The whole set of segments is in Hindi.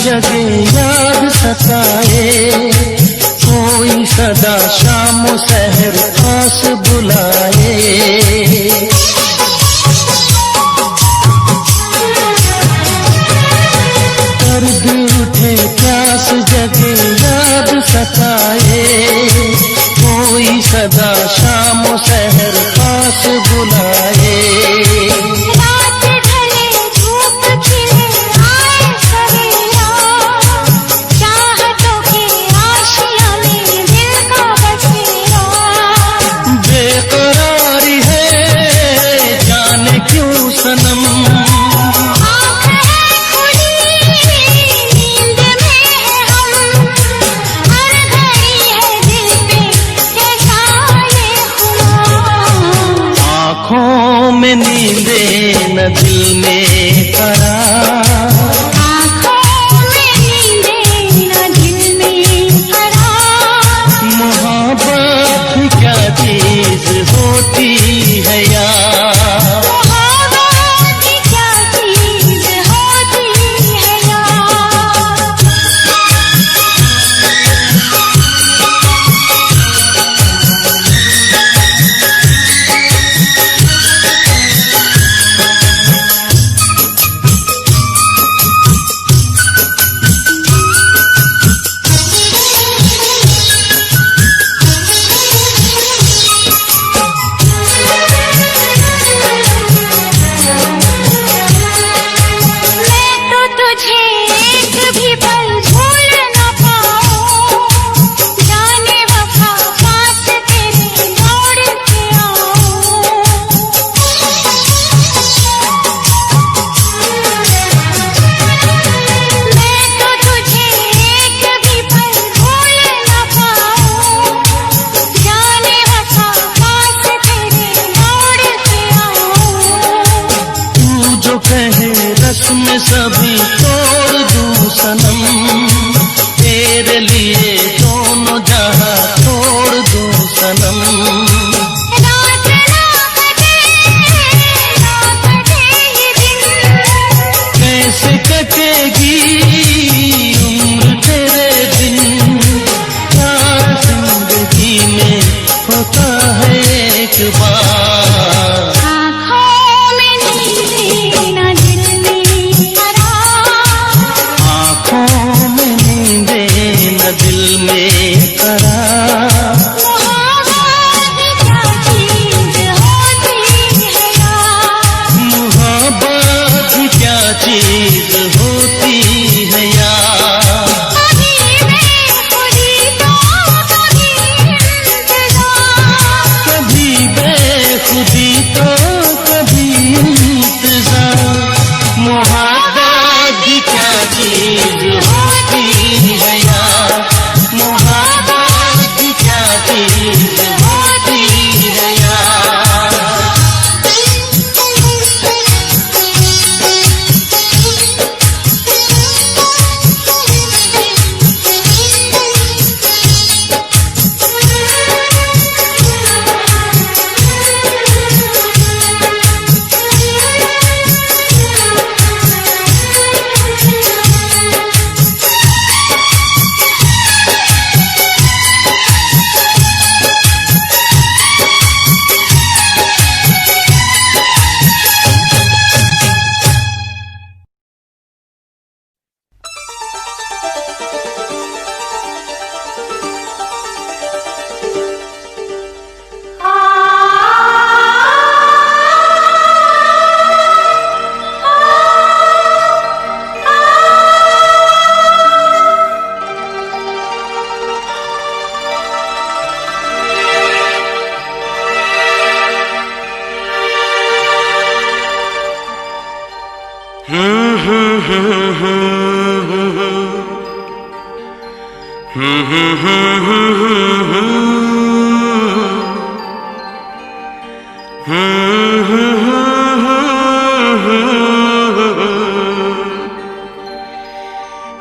जगे याद सताए, कोई सदा शाम सहर पास बुलाए। दर्द उठे प्यास जगे याद सताए, कोई सदा शाम सहर पास बुलाए। में नींदे न दिल में करार, आँखों में नींदे न दिल में करार। मोहब्बत क्या चीज होती है यार, मोहब्बत क्या चीज होती है यार। में सभी तोड़ दूं सनम, तेरे लिए दोनों जहां तोड़ दूं सनम। रात ना कटे ये दिन, कैसे कटेगी उम्र तेरे बिन, प्यार जिंदगी में होता है एक बार। दिल में करार, मोहब्बत क्या चीज होती है यार। मोहब्बत क्या चीज होती है यार। कभी बेखुदी तो कभी इंतजार, कभी बेखुदी तो कभी इंतजार। मोहब्बत क्या चीज होती है यार, मोहब्बत क्या चीज होती है यार।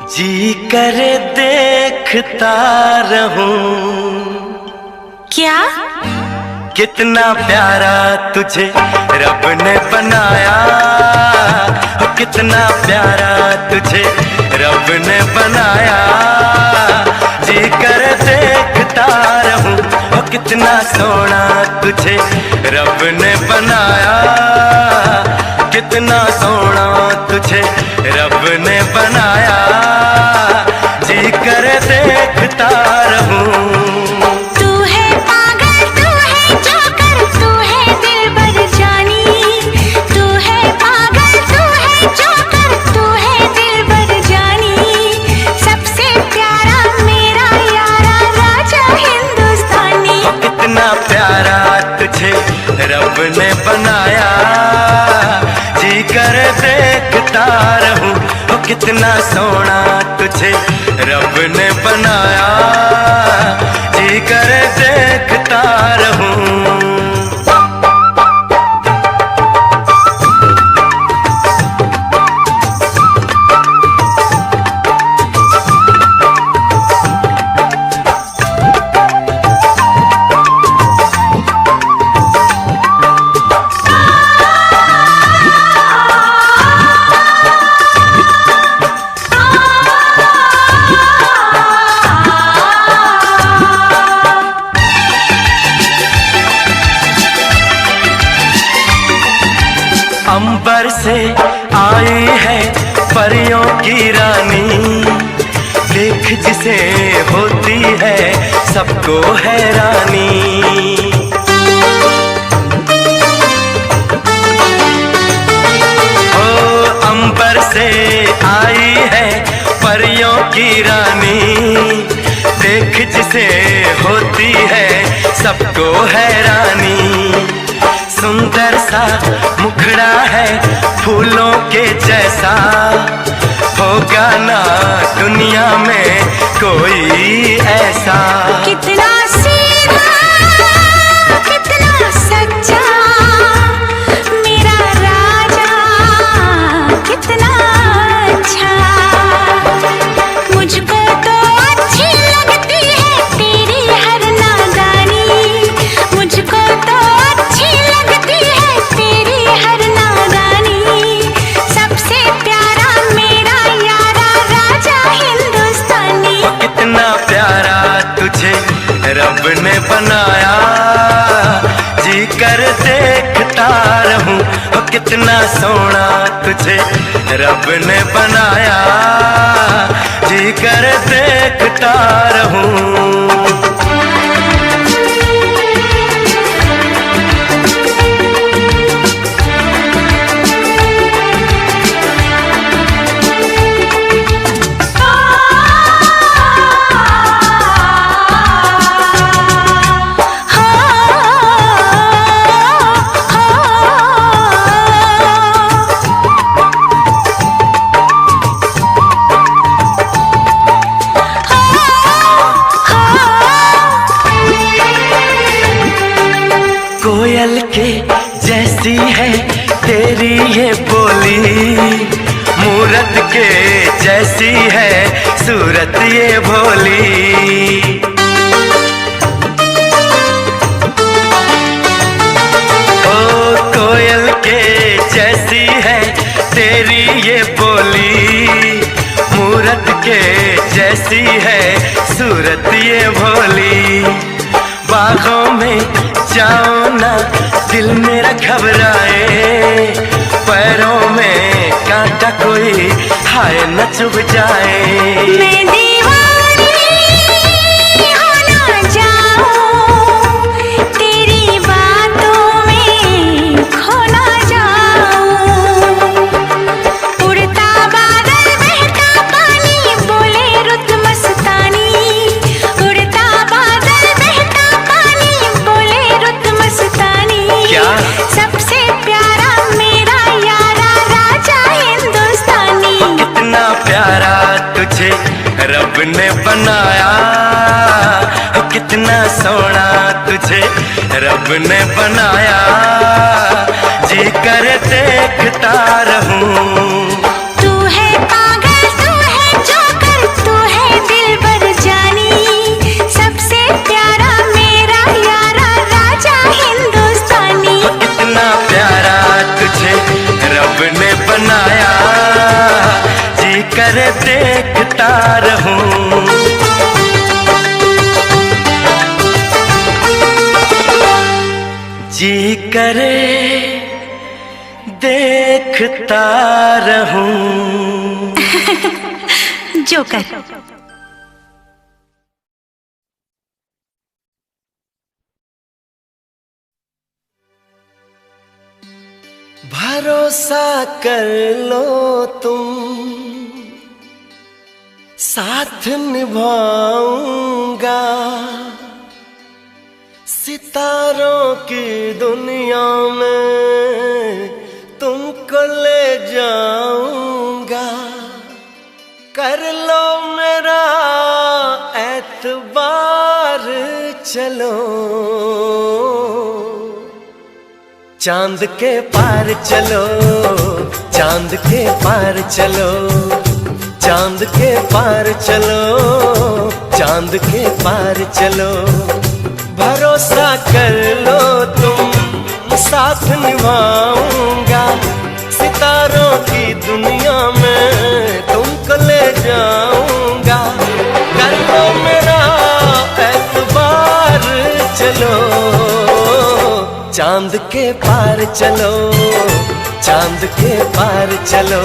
जी करे देखता रहूं, क्या कितना प्यारा तुझे रब ने बनाया, कितना प्यारा तुझे रब ने बनाया, जी कर देखता रहूं। ओ कितना सोना तुझे रब ने बनाया, कितना सोना तुझे रब ने बनाया, जी कर देखता रहूं। तू है पागल, तू है जोकर, तू है दिलबर जानी। तू है पागल, तू है जोकर, तू है दिलबर जानी। सबसे प्यारा मेरा यारा राजा हिंदुस्तानी। ओ कितना प्यारा तुझे रब ने बनाया, जी कर देखता रहूं। ओ कितना सोना तुझे रब ने बनाया, जी कर देखता रहूं। अंबर से आई है परियों की रानी, देख जिसे होती है सबको हैरानी। ओ अंबर से आई है परियों की रानी, देख जिसे होती है सबको हैरानी। सुंदर सा मुखड़ा है फूलों के जैसा, होगा ना दुनिया में कोई ऐसा। कितना सीधा, कितना सच्चा मेरा राजा, कितना अच्छा। मुझको तो अच्छी लगती है तेरी हर नादानी। मुझको तो अच्छी लगती है तेरी हर नादानी। सबसे प्यारा मेरा यारा राजा हिंदुस्तानी। ओ कितना प्यारा तुझे रब ने बनाया, जी कर देखता रहूं। ओ कितना सोना तुझे रब ने बनाया, जी कर देखता रहूं। कोयल के जैसी है तेरी ये बोली, मूरत के जैसी है सूरत ये भोली। ओ कोयल के जैसी है तेरी ये बोली, मूरत के जैसी है सूरत ये भोली। बागों में जाओ ना दिल मेरा घबराए, पैरों में कांटा कोई हाय न चुभ जाए। मैं दीवानी हो ना जाऊं, तेरी बातों में खो ना जाऊं। उड़ता बादल बहता पानी बोले रुत मस्तानी। उड़ता बादल बहता पानी बोले रुत मस्तानी। क्या? सबसे प्यारा मेरा यारा राजा हिंदुस्तानी। ओ कितना प्यारा तुझे रब ने बनाया, ओ कितना सोना तुझे रब ने बनाया, जी कर देखता रहूं। तू है पागल, तू है जोकर, तू है दिलबर जानी। सबसे प्यारा मेरा यारा राजा हिंदुस्तानी। ओ कितना प्यारा तुझे रब ने बनाया, रहूं। जी करे देखता रहूं। जोकर। भरोसा कर लो तुम, साथ निभाऊंगा, सितारों की दुनिया में तुमको ले जाऊंगा। कर लो मेरा एतबार, चलो चांद के पार चलो, चांद के पार चलो, चांद के पार चलो, चांद के पार चलो। भरोसा कर लो तुम, साथ निभाऊंगा, सितारों की दुनिया में तुमको ले जाऊंगा। कर लो मेरा एतबार, चलो चांद के पार चलो, चांद के पार चलो,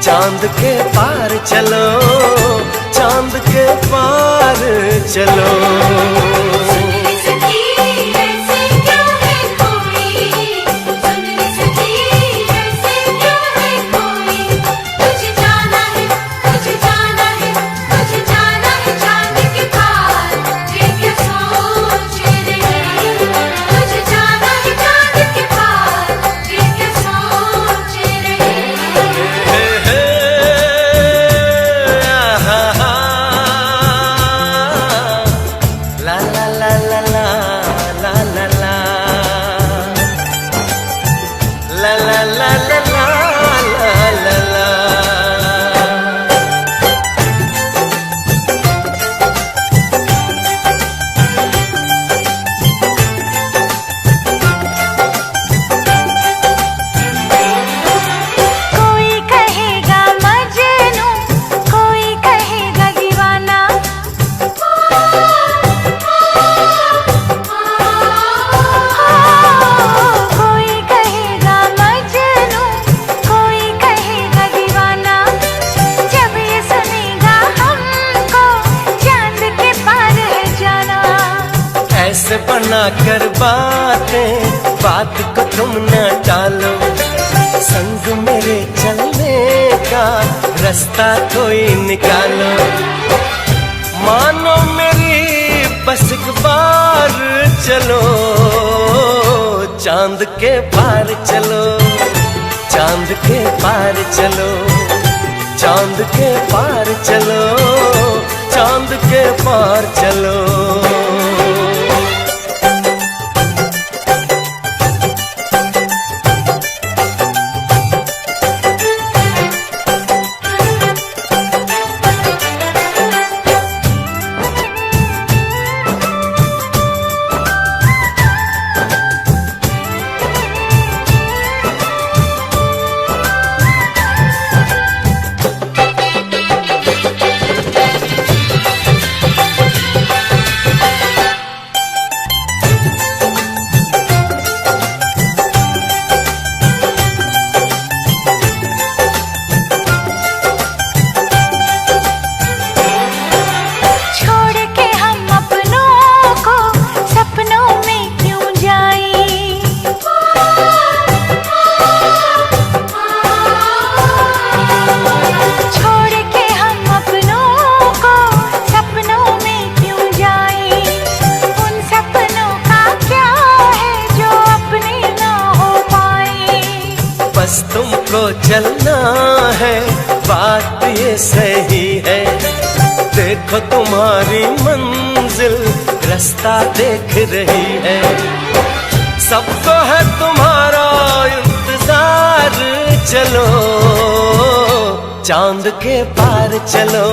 चांद के पार चलो, चांद के पार चलो। बना कर बातें, बात को तुम न टालो, संग मेरे चलने का रास्ता कोई निकालो। मानो मेरी बस एक बार चलो, चांद के पार चलो, चांद के पार चलो, चांद के पार चलो, चांद के पार चलो। तुमको चलना है, बात ये सही है। देखो तुम्हारी मंजिल रास्ता देख रही है, सबको है तुम्हारा इंतजार। चलो चांद के पार चलो,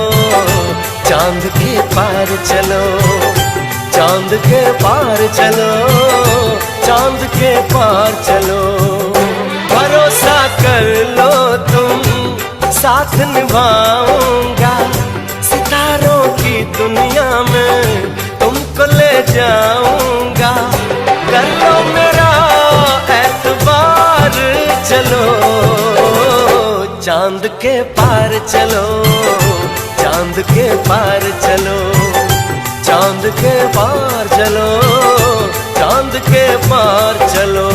चांद के पार चलो, चांद के पार चलो, चांद के पार चलो। भरोसा कर लो तुम, साथ निभाऊंगा, दुनिया में तुमको ले जाऊंगा। कर लो मेरा एतबार, चलो चांद के पार चलो, चांद के पार चलो, चांद के पार चलो, चांद के पार चलो।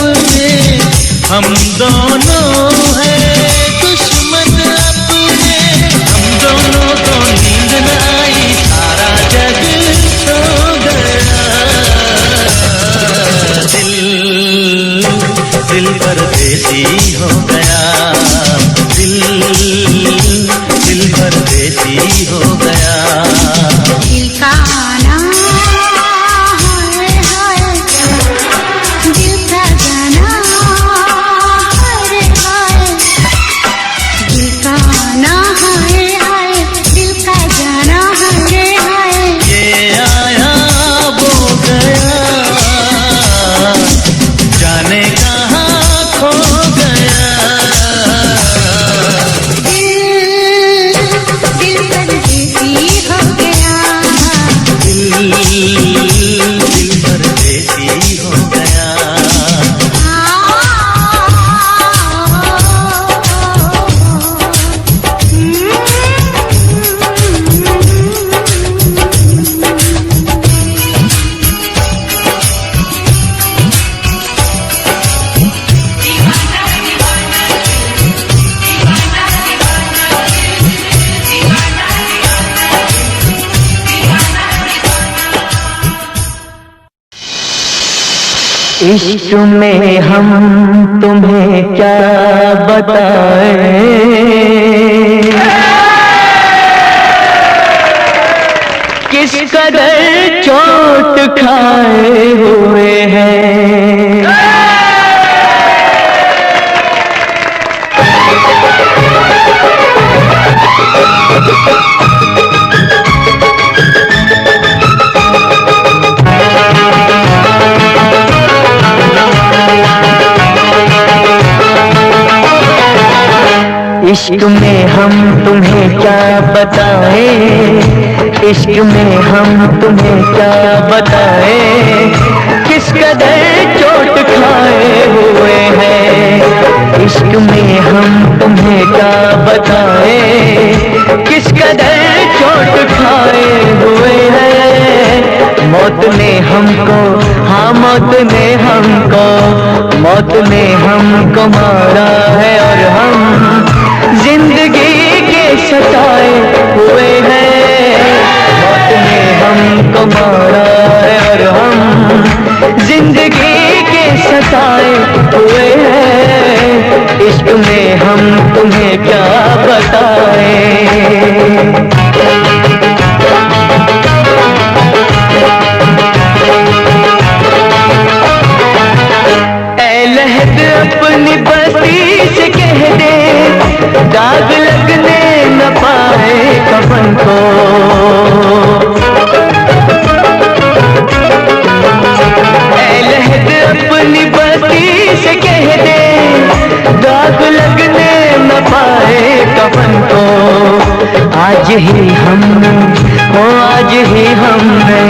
अपने, हम दोनों हैं दुश्मन अपने। हम दोनों को नींद न आई, सारा जग सो गया। दिल परदेसी हो गया, दिल परदेसी हो गया। दिल का आना हाय हाय, दिल का जाना हाय हाय, दिल का आना हाय हाय, दिल का जाना हाय हाय। ये आया वो गया, जाने कहाँ खो गया। दिल परदेसी हो गया, दिल परदेसी हो गया। इश्क में हम तुम्हें क्या बताएं, किस कदर चोट खाए हुए हैं। इश्क में हम तुम्हें क्या बताएं, इश्क में हम तुम्हें क्या बताएं, किस कदर चोट खाए हुए हैं। इश्क में हम तुम्हें क्या बताएं, किस कदर चोट खाए हुए हैं। मौत ने हमको, हाँ मौत ने हमको, मौत ने हमको मारा है और हम जिंदगी के सताए हुए हैं। मौत ने हमको मारा है और हम जिंदगी के सताए हुए हैं। इश्क में हम तुम्हें क्या बताएं। अपनी बस्ती से कह दे, दाग लगने न पाए कफन को। ऐ लहद अपनी बस्ती से कह दे, दाग लगने न पाए कफन को। आज ही हमने, ओ आज ही हमने,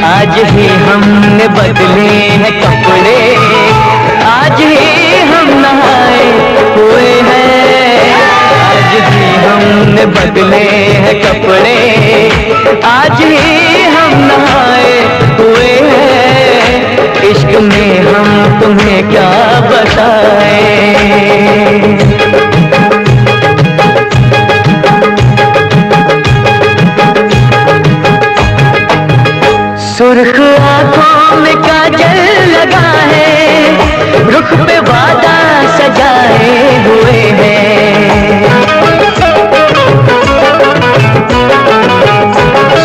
आज ही हमने बदले हैं कपड़े, आज ही हम नहाए हुए हैं। आज ही हमने बदले हैं कपड़े, आज ही हम नहाए हुए हैं। इश्क में हम तुम्हें क्या बताएं। सुर्ख आंखों में काजल लगा है, रुख पे वादा सजाए हुए हैं।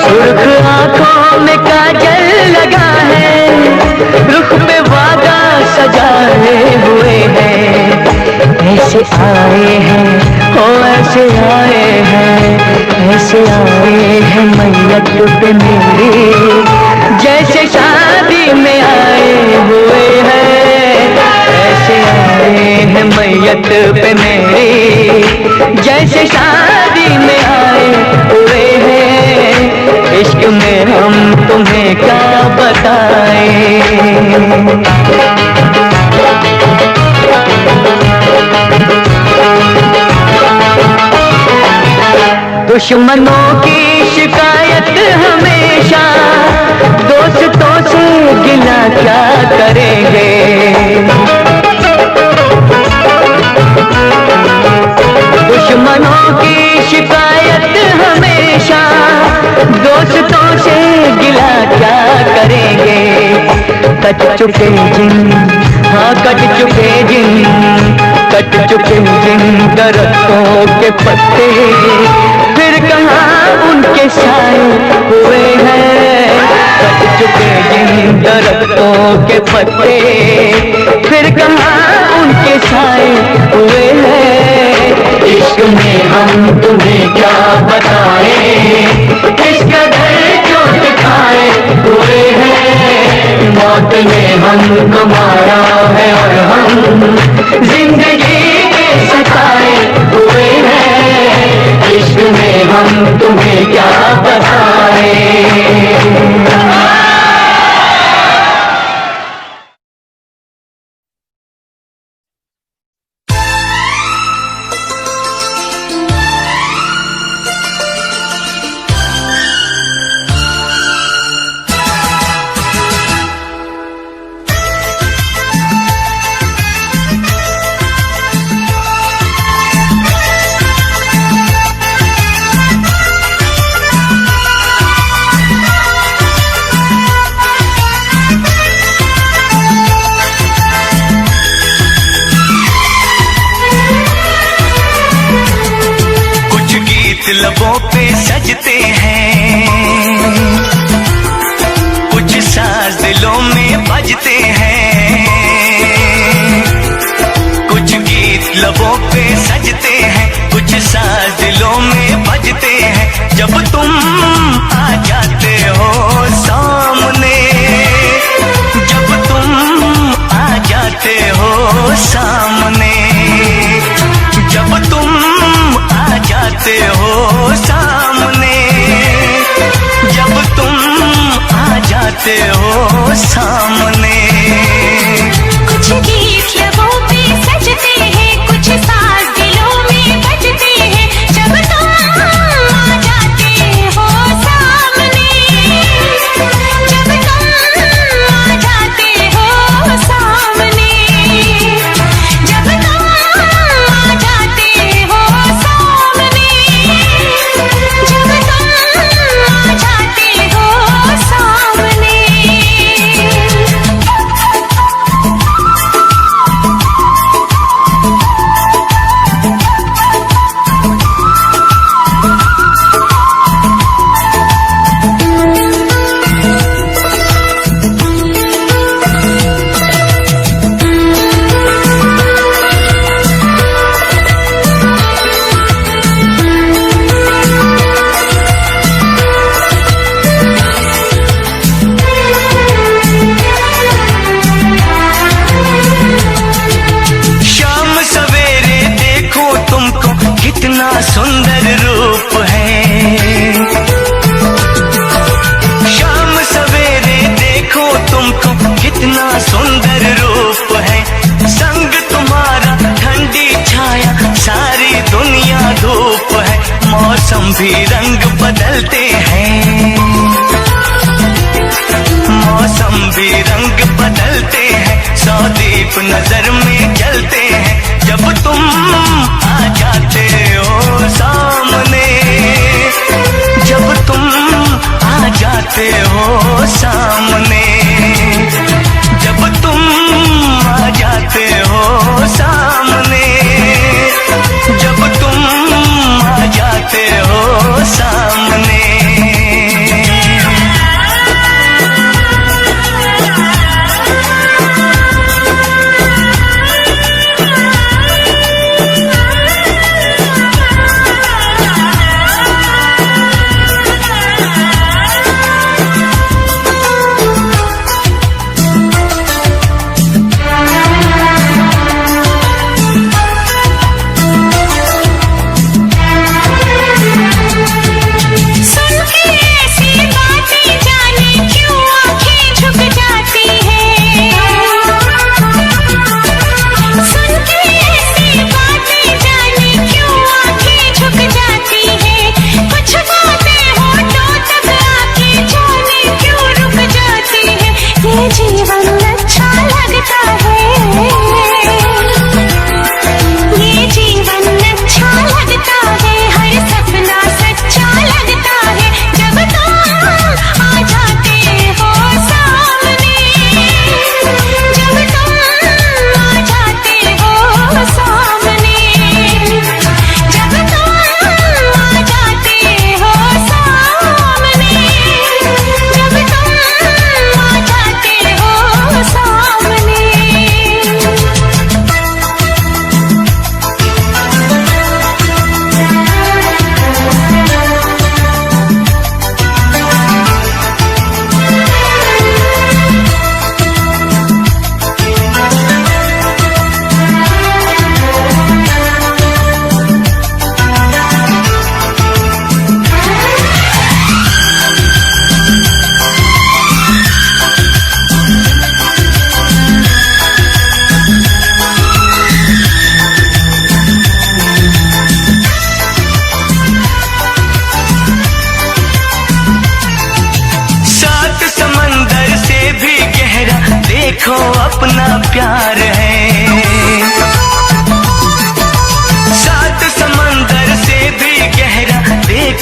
सुर्ख आंखों में काजल लगा है, रुख पे वादा सजाए हुए हैं। ऐसे आए हैं, ओ ऐसे आए हैं, ऐसे आए हैं मैयत पे मेरी, जैसे शादी में आए हुए हैं। ऐसे आए हैं मैयत पे मेरी, जैसे शादी में आए हुए हैं। इश्क में हम तुम्हें क्या बताएं। दुश्मनों की शिकायत हमेशा, दोस्तों से गिला क्या करेंगे। चुके जिन, हाँ कट चुके जिन, कट चुके जिन दरख्तों के पत्ते, फिर कहाँ उनके साए हुए हैं। कट चुके जिन दरख्तों के पत्ते, फिर कहाँ उनके साए हुए हैं। इश्क में हम तुम्हें क्या बताएं, इस कदर चोट खाए हुए हैं। मौत ने हमको मारा है और हम जिंदगी के सताए हुए हैं। इश्क में हम तुम्हें क्या बताएं। लबों पे सजते हैं, कुछ साज दिलों में बजते हैं। कुछ गीत लबों पे सजते हैं, कुछ साज दिलों में बजते हैं। जब तुम आ जाते हो सामने, जब तुम आ जाते हो सामने, जब तुम आ जाते हो सामने, जब तुम आ जाते हो सामने। कुछ गीत लबों पे सजते हैं, कुछ साज दिलों में बजते हैं। जब तुम आ जाते हो सामने, जब तुम आ जाते हो सामने, जब तुम आ जाते हो सामने, जब तुम आ जाते हो सामने। शाम सवेरे देखो तुमको कितना सुंदर रूप है। शाम सवेरे देखो तुमको कितना सुंदर रूप है। संग तुम्हारा ठंडी छाया, सारी दुनिया धूप है। मौसम भी रंग बदलते हैं, मौसम भी रंग बदलते हैं। सौ दीप नजर में जलते हैं। जब तुम आ जाते हो सामने, जब तुम आ जाते हो सामने, जब तुम आ जाते हो सामने, जब तुम आ जाते हो सामने।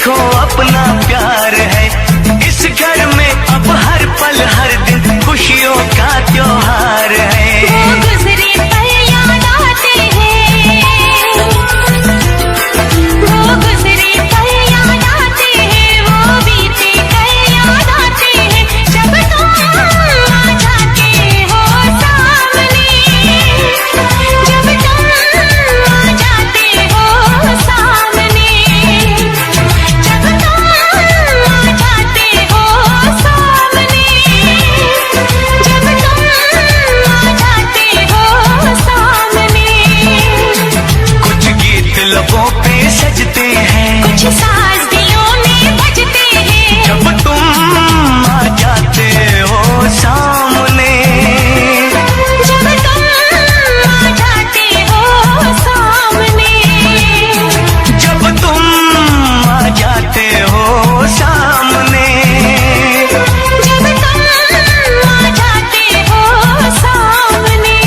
देखो अपना प्यार है। इस घर में अब हर पल हर दिन खुशियों का त्योहार है। वो गुजरे पल याद आते हैं, वो गुजरे पल याद आते हैं, वो बीते कल याद आते हैं। जब तुम आ जाते हो सामने, जब तुम आ जाते हो सामने, जब तुम आ जाते हो सामने, जब तुम आ जाते हो सामने। कुछ गीत लबों पे सजते हैं, कुछ साज दिलों में बजते हैं, जब तुम आ जाते हो सामने। जब तुम आ जाते हो सामने, जब तुम आ जाते हो सामने। जब तुम आ जाते हो सामने।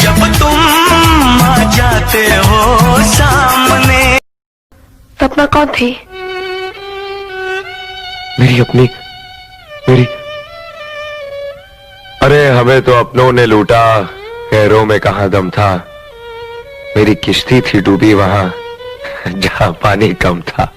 जब तुम आ जाते हो सामने। सपना कौन थी? मेरी अपनी, मेरी। अरे हमें तो अपनों ने लूटा, गैरों में कहां दम था। मेरी किश्ती थी डूबी वहां जहां पानी कम था।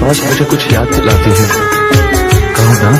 पास मुझे कुछ याद दिलाती है, कहो ना।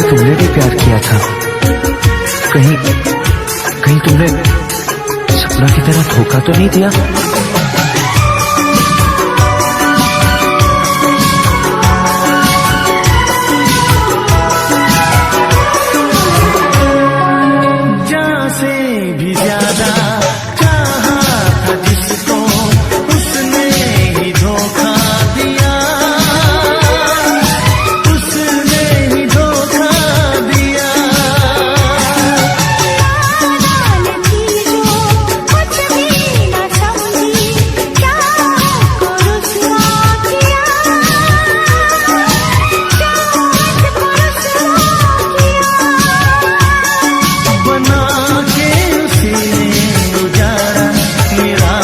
तुमने भी प्यार किया था, कहीं कहीं तुमने सपना की तरह धोखा तो नहीं दिया? जान से भी ज्यादा चाहा था जिसको, उसने ही धोखा दिया, उसने ही धोखा दिया। कुछ भी न समझी, क्या को रुसवा किया, क्या को रुसवा किया। बना के उसी ने उजाड़ा मेरा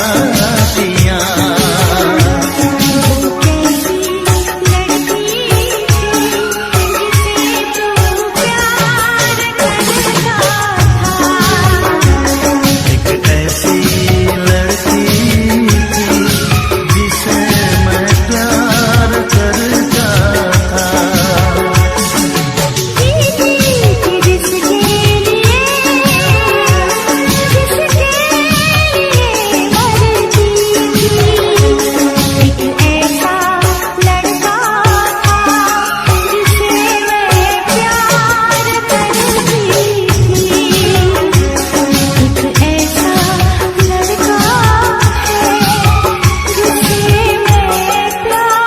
दिया। वो कैसी लड़की थी जिसे तू प्यार करता था। एक ऐसी लड़की थी जिसे मैं प्यार करता था। जीती थी जिसके लिए मरती थी। एक ऐसा लड़का था जिसे मैं प्यार करती थी। एक ऐसा लड़का है जिसे मैं प्यार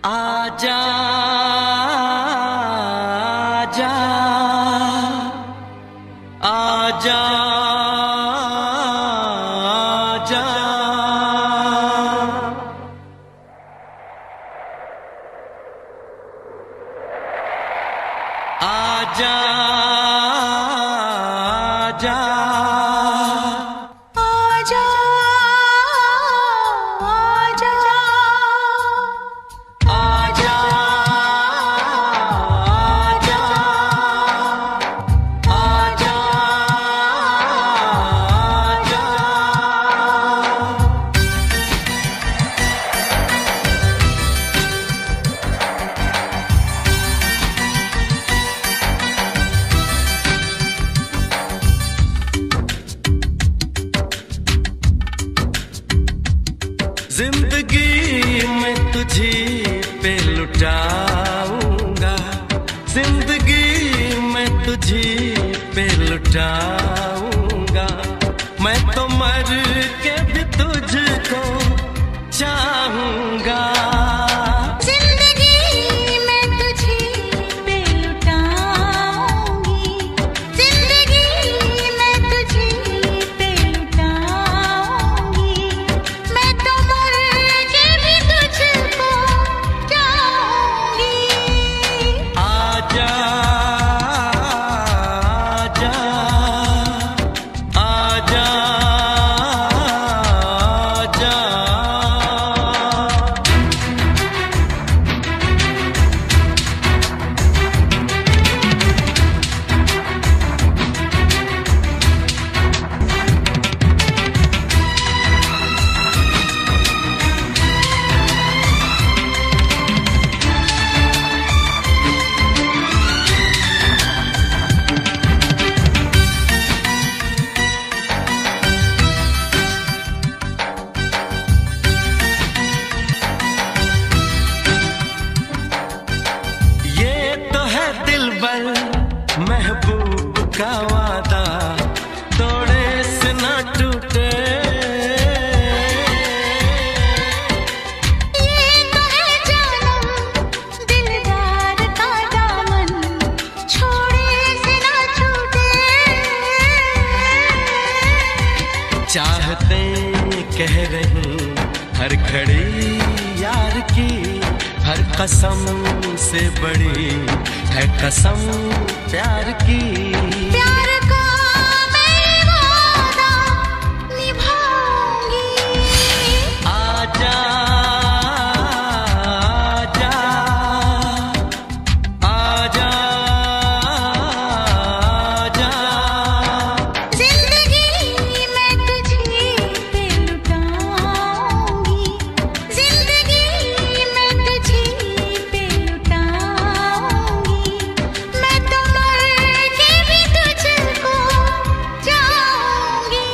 आजा आजा आजा आजा आजा आजा आजा आजा आजा आजा जिंदगी में तुझी पे लुटाऊंगा, जिंदगी में तुझी पे लुटाऊंगा, मैं तो मर के भी तुझको चाहूंगा। जिंदगी में तुझे पे लुटाऊंगी, जिंदगी में तुझे पे लुटाऊंगी, मैं तो मर के भी तुझको चाहूंगी। आजा आजा आजा आजा ये तो है दिलबर महबूब का वादा, तोड़े से ना टूटे। ये तो है जानम दिलदार का दामन, छोड़े से ना छूटे। चाहते कह रही हर घड़ी यार की, हर कसम से बड़ी है कसम प्यार की। प्यार का मैं वादा निभाऊंगी। आजा आजा आजा आजा जिंदगी में तुझे पे लुटाऊंगी, जिंदगी में तुझे पे लुटाऊंगी, मैं तो मर के भी तुझको चाहूंगी।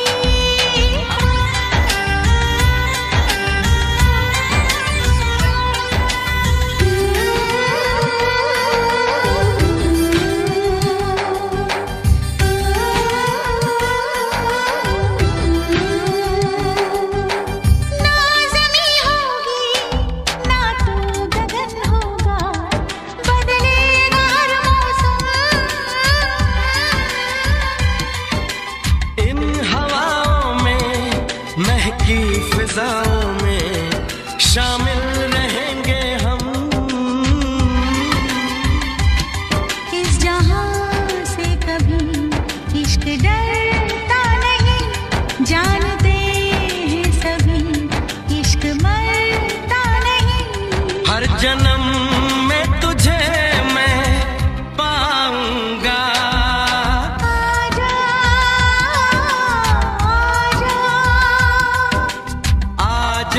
ना ज़मीं होगी ना तू गगन होगा, बदलेगा हर मौसम। इन हवाओं में महकी फिजाओं में शामिल रहेंगे हम। इस जहां से कभी इश्क डरता नहीं, जानते हैं सभी इश्क मरता नहीं। हर जन्म में तुझे मैं पाऊंगा। आजा आजा आजा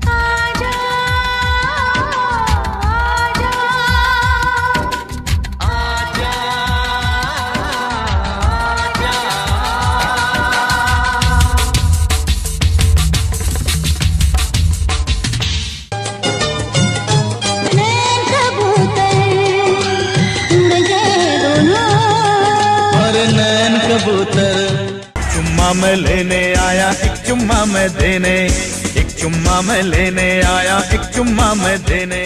आजा आजा आजा नैन कबूतर उड़ गए दोनों। और नैन कबूतर चुम्मा मैं लेने आया, एक चुम्मा मैं देने, एक चुम्मा मैं लेने आया, एक चुम्मा मैं देने।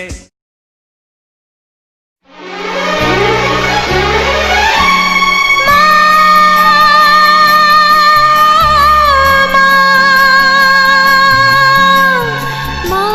माँ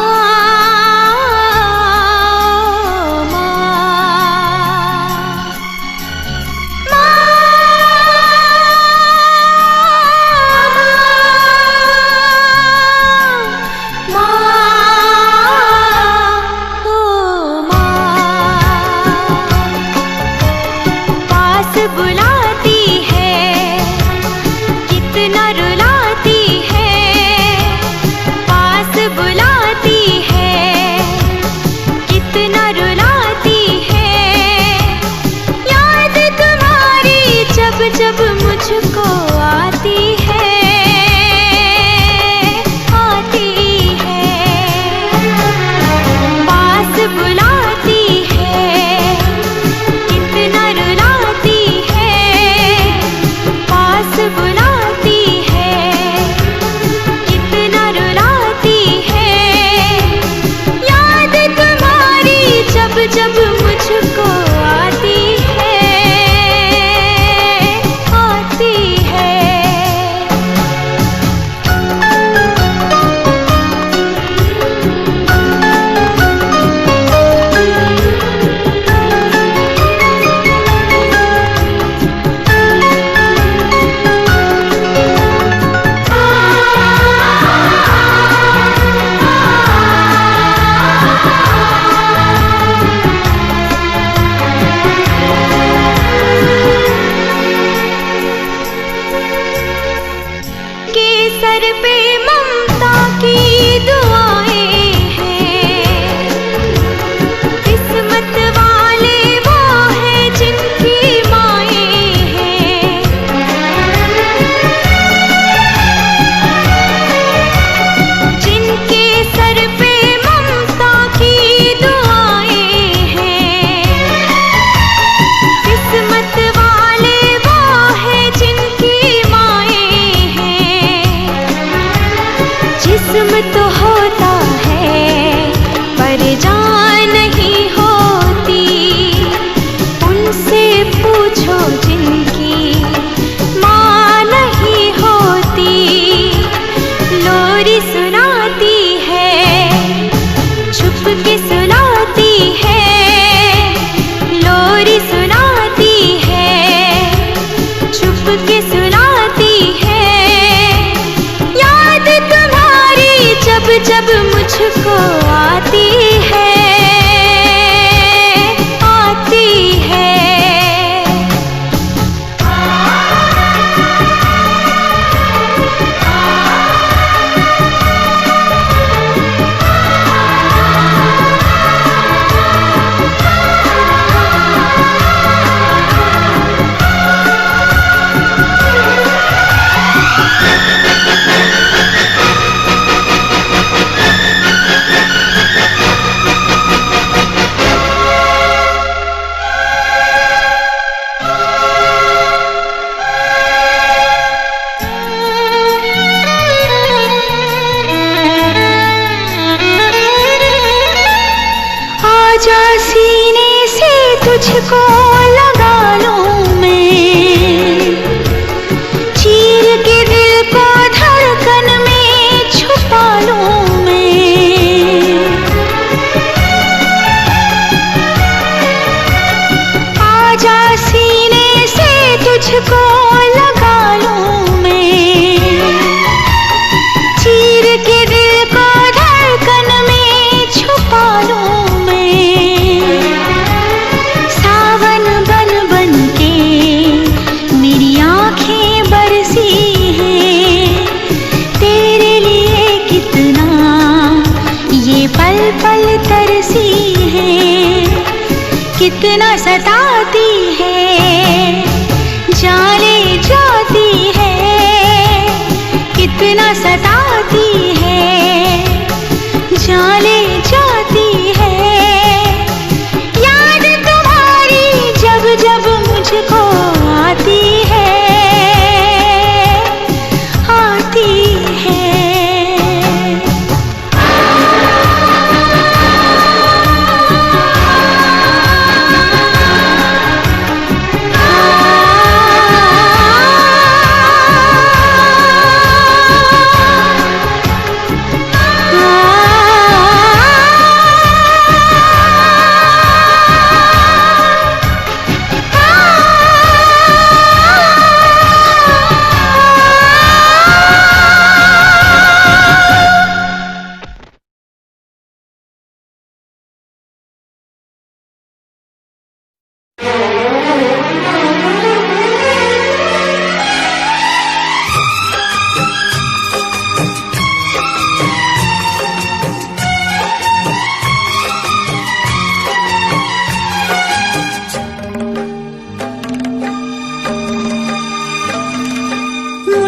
आजा सीने से तुझको लगा लूं मैं, चीर के दिल को धड़कन में छुपा लूं मैं। आजा सीने से तुझको लगा लूं मैं, चीर के दिल को धड़कन में छुपा लूं मैं। सावन बन बन के मेरी आंखें बरसी हैं, तेरे लिए कितना ये पल पल तरसी है, कितना सताती है जाने जाती है, कितना सताती है जाने जाती है। याद तुम्हारी जब जब मुझको आती है, आती है।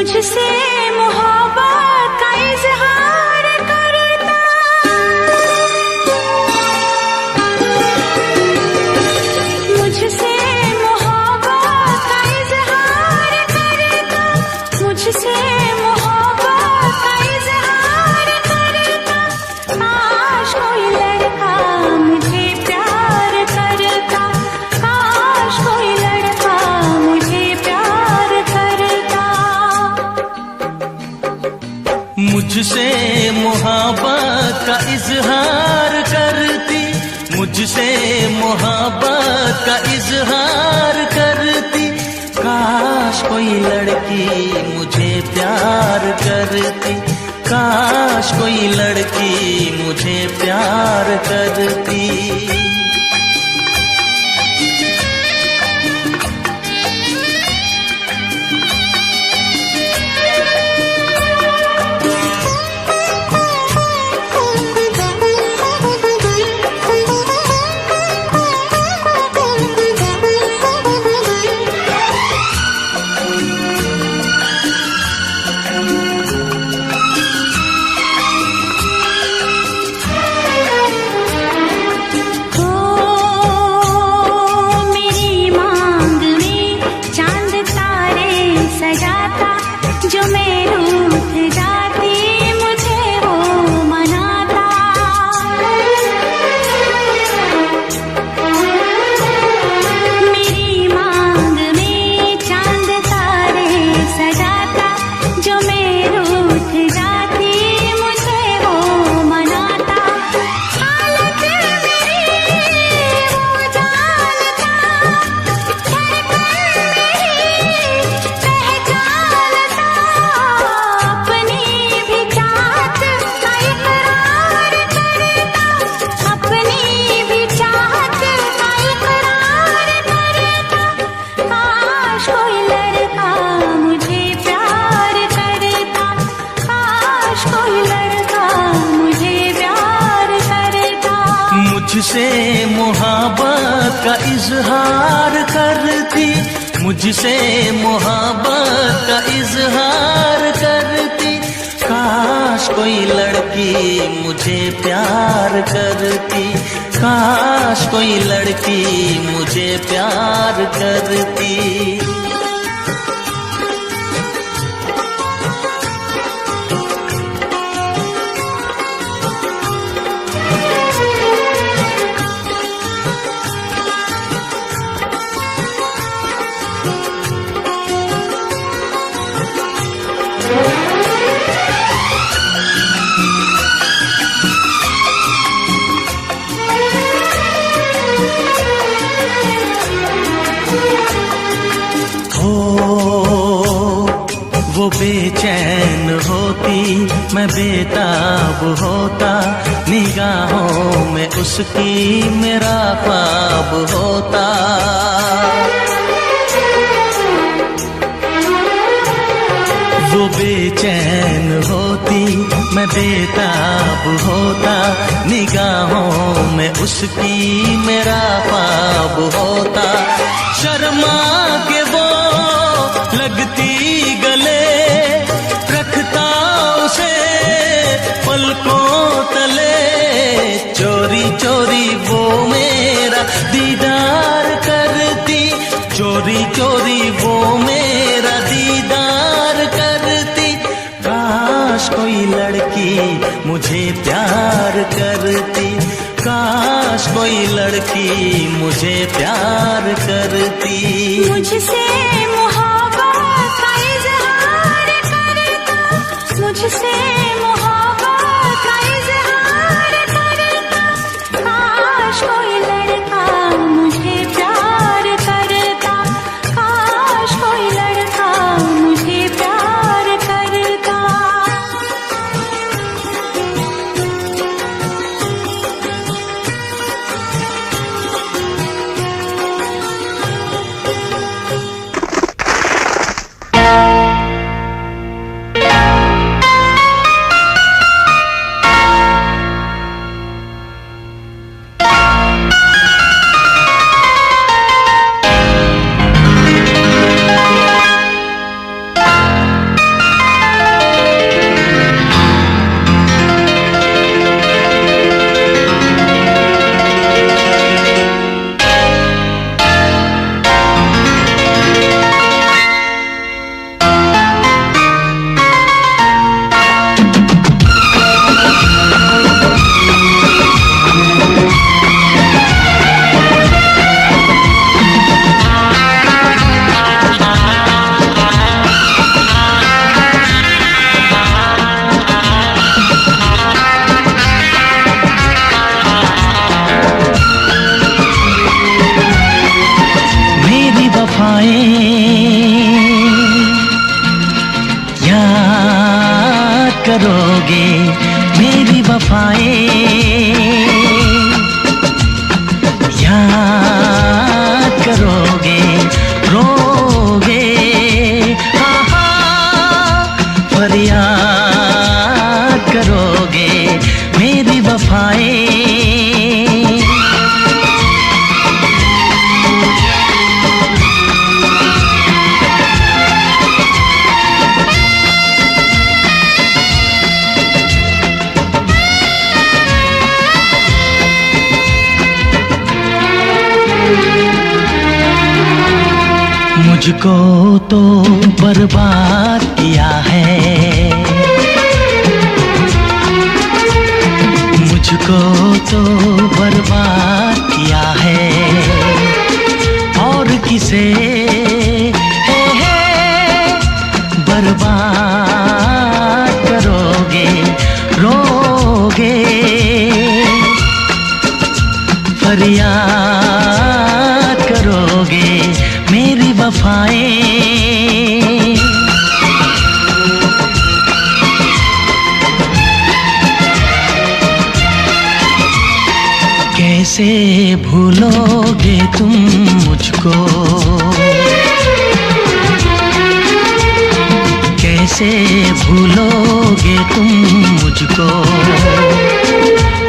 मुझसे मोहब्बत का इजहार करता, मुझसे मोहब्बत का इजहार करता, मुझसे मोहब्बत का इजहार करता। काश कोई लड़का मुझे प्यार करता, काश कोई लड़का मुझे प्यार करता। मुझसे मोहब्बत का इजहार करती, मुझसे मोहब्बत का इजहार करती। काश कोई लड़की मुझे प्यार करती, काश कोई लड़की मुझे प्यार करती। मुझसे मोहब्बत का इजहार करती, मुझसे मोहब्बत का इजहार करती। काश कोई लड़की मुझे प्यार करती, काश कोई लड़की मुझे प्यार करती। बेचैन होती मैं बेताब होता, निगाहों में उसकी मेरा ख्वाब होता। वो बेचैन होती मैं बेताब होता, निगाहों में उसकी मेरा ख्वाब होता। शर्मा के वो लगती गले, रखता उसे पलकों तले, चोरी चोरी वो मेरा दीदार करती, चोरी चोरी वो मेरा दीदार करती। काश कोई लड़की मुझे प्यार करती, काश कोई लड़की मुझे प्यार करती। मुझसे मोहब्बत का इज़हार करता, मुझसे मोहब्बत का इज़हार करता। काश कोई लड़का मुझे प्यार करता, काश कोई लड़का मुझे प्यार करता। याद करोगे मेरी वफाएं, याद करोगे रोगे, हाँ हाँ फरियाद करोगे मेरी वफाएं। मुझको तो बर्बाद किया है, मुझको तो बर्बाद किया है, और किसे बर्बाद करोगे रोगे, फरियाद करोगे मेरी वफाएं। कैसे भूलोगे तुम मुझको, कैसे भूलोगे तुम मुझको,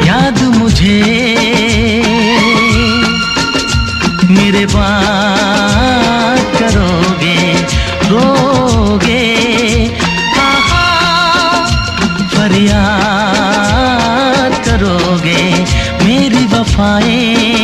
याद मुझे मेरे बात करोगे रोगे, हाँ फरियाद करोगे मेरी वफाएं।